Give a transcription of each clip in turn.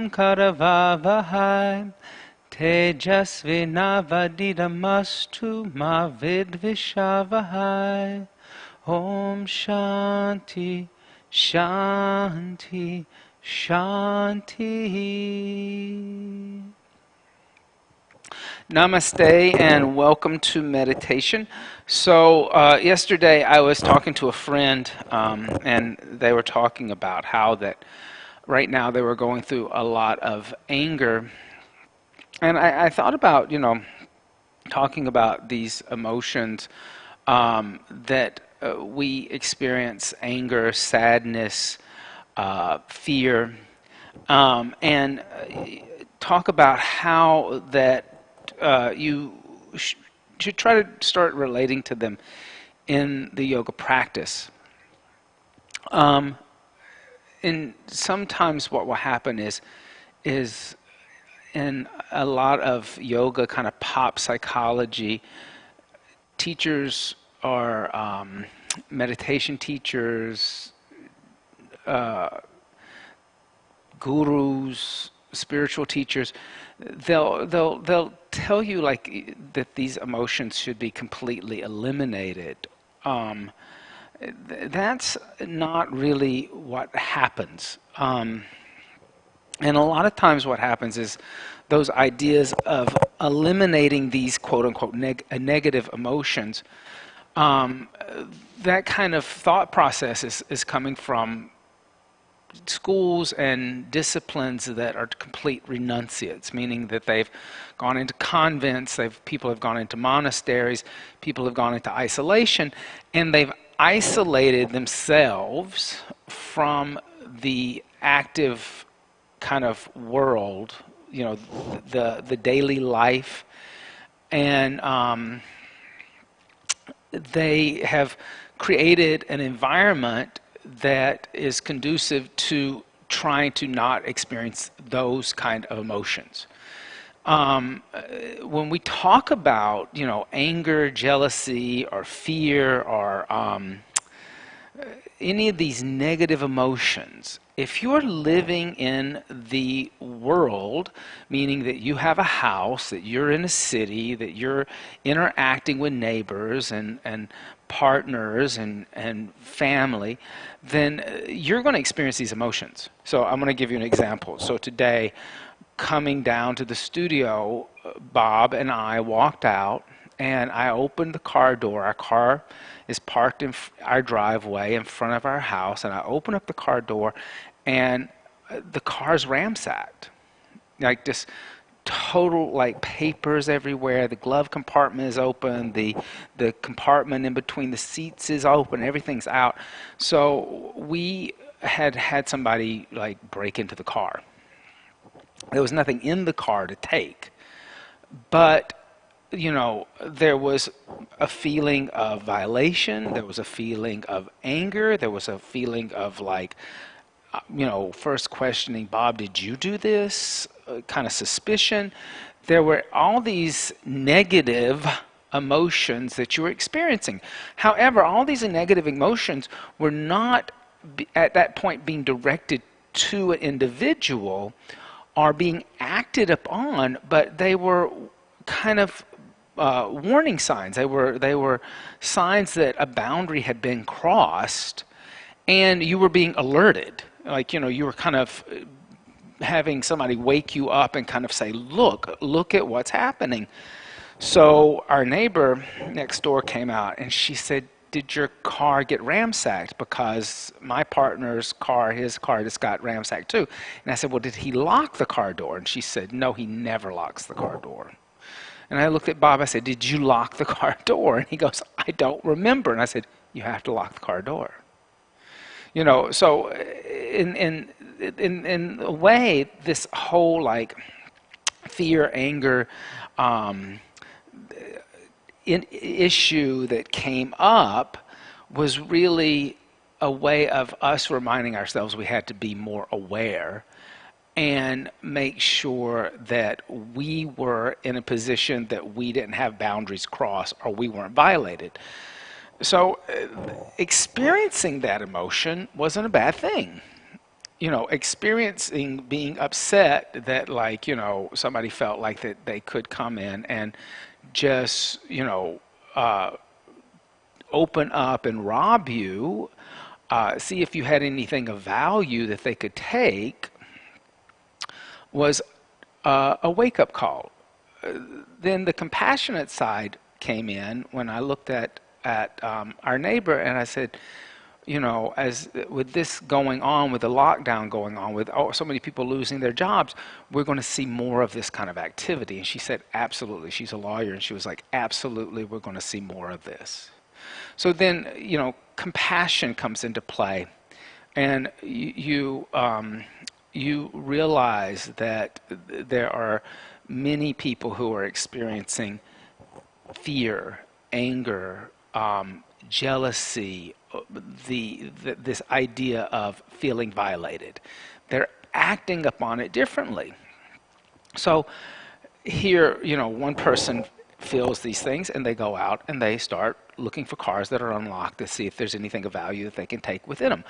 karavavahai tejasvinavadidamastu ma vidvishavahai. Om Shanti, Shanti, Shanti. Namaste and welcome to meditation. So yesterday I was talking to a friend and they were talking about how that right now they were going through a lot of anger. And I thought about, talking about these emotions that we experience: anger, sadness, fear, and talk about how that you should try to start relating to them in the yoga practice. And sometimes what will happen is in a lot of yoga kind of pop psychology, teachers or meditation teachers, gurus, spiritual teachers, they'll tell you like that these emotions should be completely eliminated. That's not really what happens. And a lot of times what happens is those ideas of eliminating these quote-unquote negative emotions, that kind of thought process is coming from schools and disciplines that are complete renunciates, meaning that they've gone into convents, people have gone into monasteries, people have gone into isolation, and they've isolated themselves from the active kind of world, the daily life, and they have created an environment that is conducive to trying to not experience those kind of emotions. When we talk about, anger, jealousy, or fear, or any of these negative emotions, if you're living in the world, meaning that you have a house, that you're in a city, that you're interacting with neighbors and partners and family, then you're going to experience these emotions. So I'm going to give you an example. So today, coming down to the studio, Bob and I walked out, and I opened the car door. Our car is parked in our driveway in front of our house, and I open up the car door, and the car's ransacked. Like just total, like, papers everywhere. The glove compartment is open. The compartment in between the seats is open. Everything's out. So we had somebody like break into the car. There was nothing in the car to take, but there was a feeling of violation. There was a feeling of anger. There was a feeling of like, first questioning, Bob, did you do this? Kind of suspicion. There were all these negative emotions that you were experiencing. However, all these negative emotions were not at that point being directed to an individual or being acted upon, but they were kind of warning signs. They were signs that a boundary had been crossed, and you were being alerted. Like, you were kind of having somebody wake you up and kind of say, look at what's happening. So our neighbor next door came out, and she said, did your car get ransacked? Because my partner's car, his car, just got ransacked too. And I said, well, did he lock the car door? And she said, no, he never locks the car door. And I looked at Bob, I said, did you lock the car door? And he goes, I don't remember. And I said, you have to lock the car door. So in a way, this whole like fear, anger, issue that came up was really a way of us reminding ourselves we had to be more aware and make sure that we were in a position that we didn't have boundaries crossed or we weren't violated. So experiencing that emotion wasn't a bad thing. experiencing being upset that, like, somebody felt like that they could come in and just, open up and rob you, see if you had anything of value that they could take, was a wake-up call. Then the compassionate side came in when I looked at our neighbor, and I said, as with this going on, with the lockdown going on, with so many people losing their jobs, we're going to see more of this kind of activity. And she said, absolutely. She's a lawyer, and she was like, absolutely, we're going to see more of this. So then, compassion comes into play, and you realize that there are many people who are experiencing fear, anger, jealousy, this idea of feeling violated. They're acting upon it differently. So here, one person feels these things, and they go out and they start looking for cars that are unlocked to see if there's anything of value that they can take within them.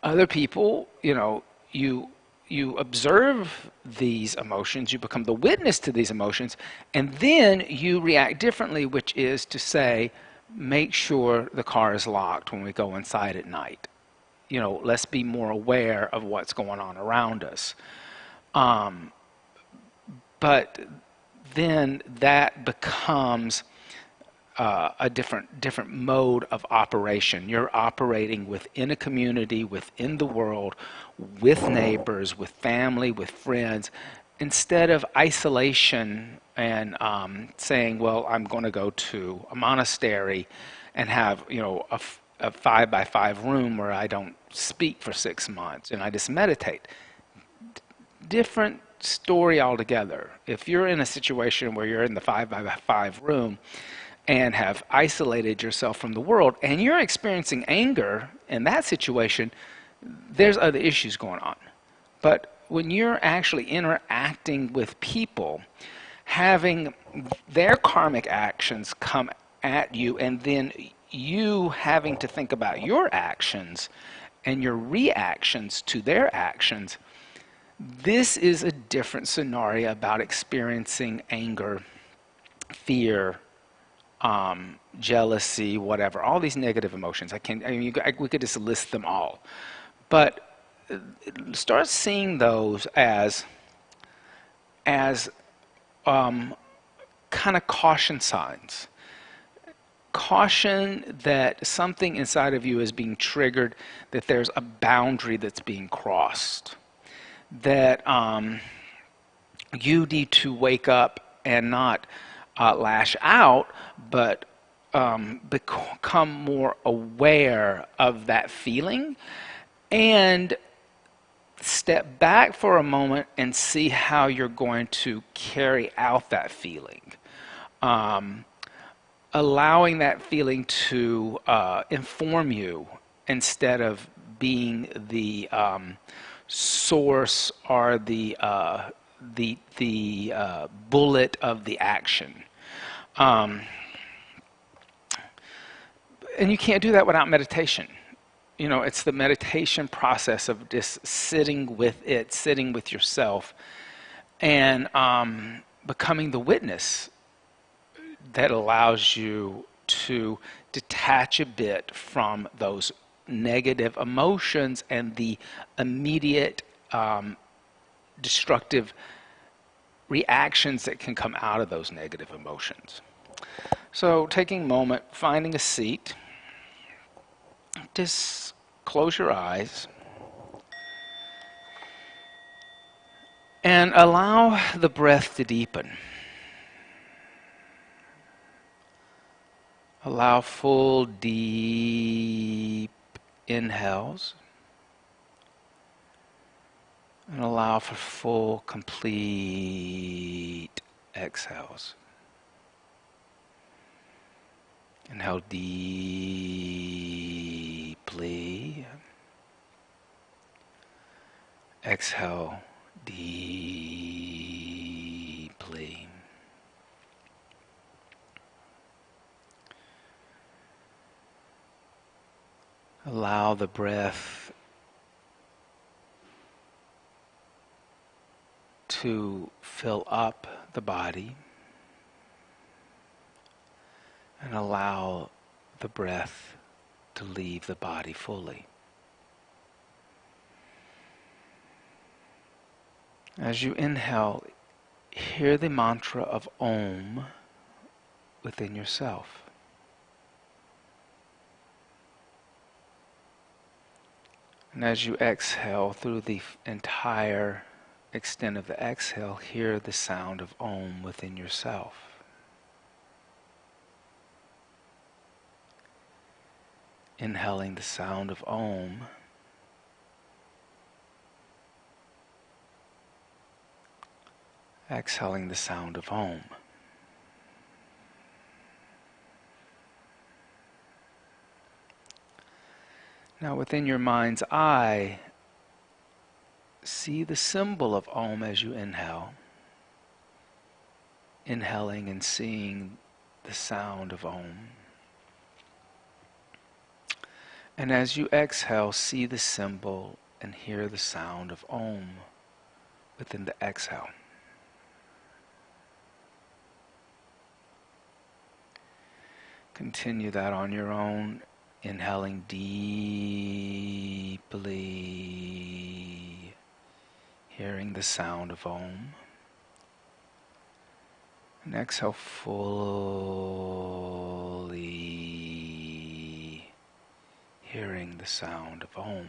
Other people, you observe these emotions, you become the witness to these emotions, and then you react differently, which is to say, make sure the car is locked when we go inside at night. Let's be more aware of what's going on around us. But then that becomes a different mode of operation. You're operating within a community, within the world, with neighbors, with family, with friends, instead of isolation and saying, well, I'm going to go to a monastery and have a 5 by 5 room where I don't speak for 6 months and I just meditate. Different story altogether. If you're in a situation where you're in the 5 by 5 room and have isolated yourself from the world, and you're experiencing anger in that situation, there's other issues going on. But when you're actually interacting with people, having their karmic actions come at you, and then you having to think about your actions and your reactions to their actions, this is a different scenario about experiencing anger, fear, jealousy, whatever, all these negative emotions. We could just list them all. But start seeing those as kind of caution signs. Caution that something inside of you is being triggered, that there's a boundary that's being crossed, that you need to wake up and not lash out, but become more aware of that feeling and step back for a moment and see how you're going to carry out that feeling. Allowing that feeling to inform you instead of being the source or the bullet of the action. And you can't do that without meditation. It's the meditation process of just sitting with it, sitting with yourself, and becoming the witness that allows you to detach a bit from those negative emotions and the immediate destructive reactions that can come out of those negative emotions. So taking a moment, finding a seat, just close your eyes and allow the breath to deepen. Allow full, deep inhales, and allow for full, complete exhales. Inhale deeply. Exhale deeply. Allow the breath to fill up the body and allow the breath to leave the body fully. As you inhale, hear the mantra of Om within yourself. And as you exhale through the entire extent of the exhale, hear the sound of Om within yourself. Inhaling the sound of Om, exhaling the sound of Om. Now within your mind's eye, see the symbol of Om as you inhale. Inhaling and seeing the sound of Om. And as you exhale, see the symbol and hear the sound of Om within the exhale. Continue that on your own, inhaling deeply, hearing the sound of Om. And exhale fully, hearing the sound of Om.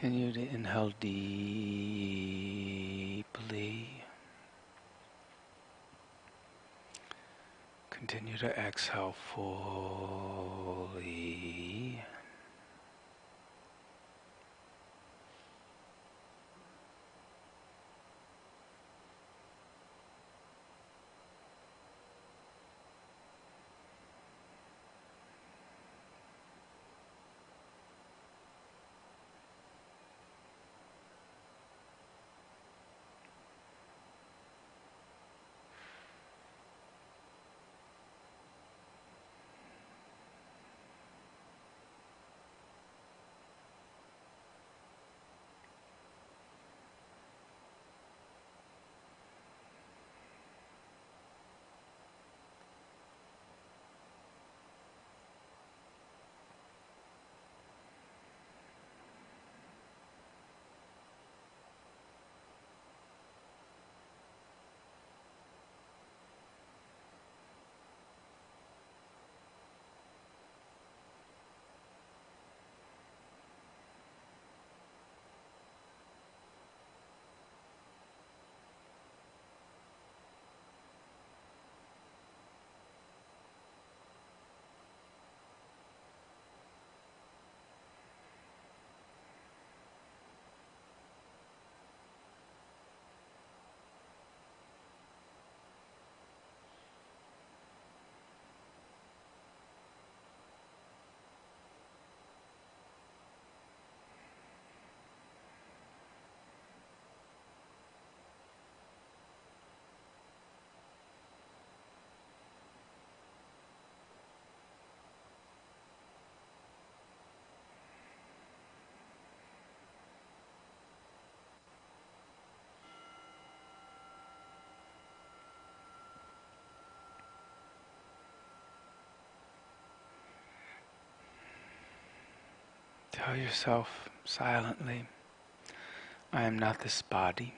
Continue to inhale deeply. Continue to exhale fully. Tell yourself silently, I am not this body.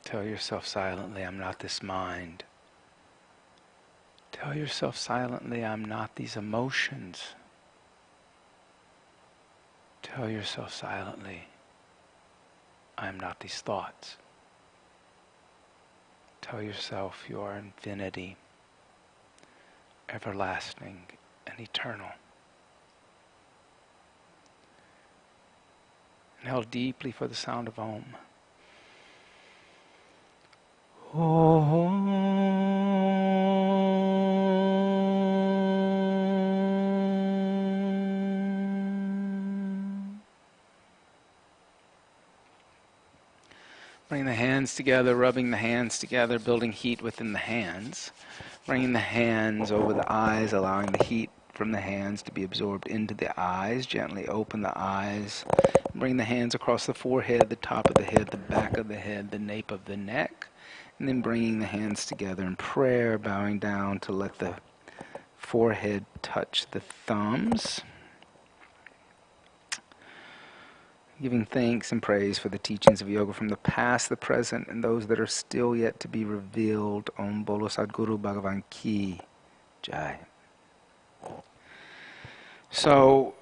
Tell yourself silently, I'm not this mind. Tell yourself silently, I'm not these emotions. Tell yourself silently, I am not these thoughts. Tell yourself you are infinity, everlasting and eternal. Inhale deeply for the sound of Om. Bring the hands together, rubbing the hands together, building heat within the hands. Bringing the hands over the eyes, allowing the heat from the hands to be absorbed into the eyes. Gently open the eyes. Bring the hands across the forehead, the top of the head, the back of the head, the nape of the neck. And then bringing the hands together in prayer, bowing down to let the forehead touch the thumbs. Giving thanks and praise for the teachings of yoga from the past, the present, and those that are still yet to be revealed. Om Bolo Sadguru Bhagavan Ki Jai. So,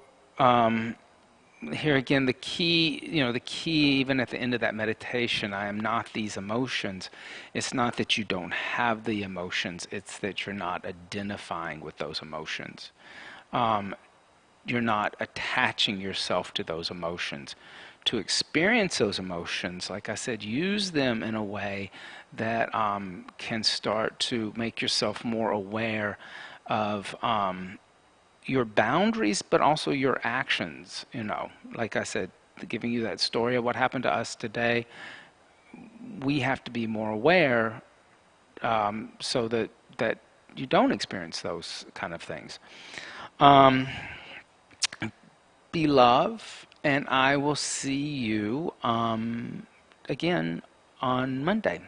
here again, the key even at the end of that meditation, I am not these emotions. It's not that you don't have the emotions, it's that you're not identifying with those emotions. You're not attaching yourself to those emotions. To experience those emotions, like I said, use them in a way that can start to make yourself more aware of your boundaries, but also your actions. Like I said, giving you that story of what happened to us today, we have to be more aware so that you don't experience those kind of things. Be love, and I will see you again on Monday.